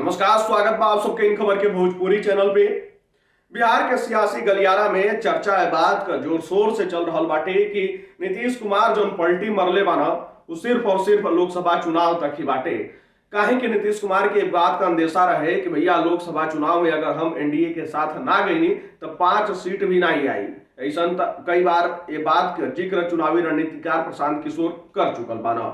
नमस्कार, स्वागत बा आप सबके इन खबर के भोजपुरी चैनल पे। बिहार के सियासी गलियारा में चर्चा है बात का जोर शोर से चल रहा बाटे कि नीतीश कुमार जो पलटी मरले बाना वो सिर्फ और सिर्फ लोकसभा चुनाव तक ही बाटे। काहे कि नीतीश कुमार के बात का अंदेशा रहे कि भैया लोकसभा चुनाव में अगर हम एनडीए के साथ ना गई तो 5 सीट भी नहीं आई। ऐसा कई बार ये बात का जिक्र चुनावी रणनीतिकार प्रशांत किशोर कर चुकल बाना।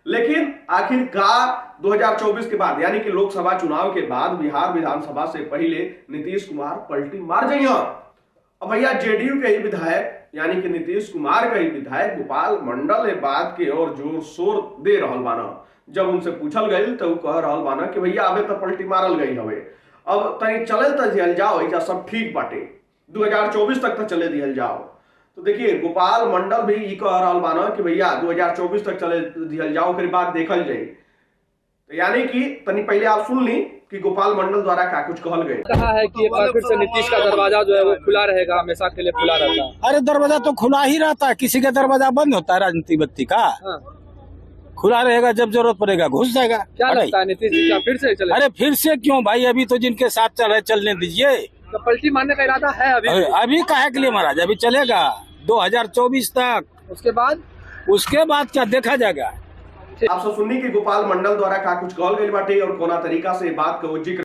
लेकिन आखिरकार 2024 के बाद यानी कि लोकसभा चुनाव के बाद बिहार विधानसभा से पहले नीतीश कुमार पलटी मार जाइए। अब भैया जेडीयू के ही विधायक यानी कि नीतीश कुमार का ही विधायक गोपाल मंडल ये बात के और जोर शोर दे रहल बाना। जब उनसे पूछल गई तो कह रहल बाना कि भैया अबे तो पलटी मारल गई हवे, अब तनी चले तो दिहल जाओ, ऐसा सब ठीक बाटे, 2024 तक तो चले दिहल जाओ। तो देखिए गोपाल मंडल भी ये कह रहा बाना कि भैया 2024 तक चले दिहल जाओ, फिर बात देखल जाए। तो यानी कि तनी पहले आप सुन ली कि गोपाल मंडल द्वारा क्या कुछ कहल गए। कहा है कि एक बार फिर से नीतीश का दरवाजा जो है वो खुला रहेगा, हमेशा के लिए खुला रहता है। अरे दरवाजा तो खुला ही रहता है, किसी का दरवाजा बंद होता है राजनीति बत्ती का? हाँ। खुला रहेगा, जब जरूरत पड़ेगा घुस जाएगा। क्या लगता है नीतीश जी क्या फिर से चले? अरे फिर से क्यों भाई, अभी तो जिनके साथ चल रहे चलने दीजिए। तो पलटी मारने का इरादा है अभी? अभी काहे के लिए महाराज, अभी चलेगा 2024 तक, उसके बाद क्या देखा जाएगा। आप सब सुननी कि गोपाल मंडल द्वारा का कुछ कहल गई बाटे और कोना तरीका से बात का जिक्र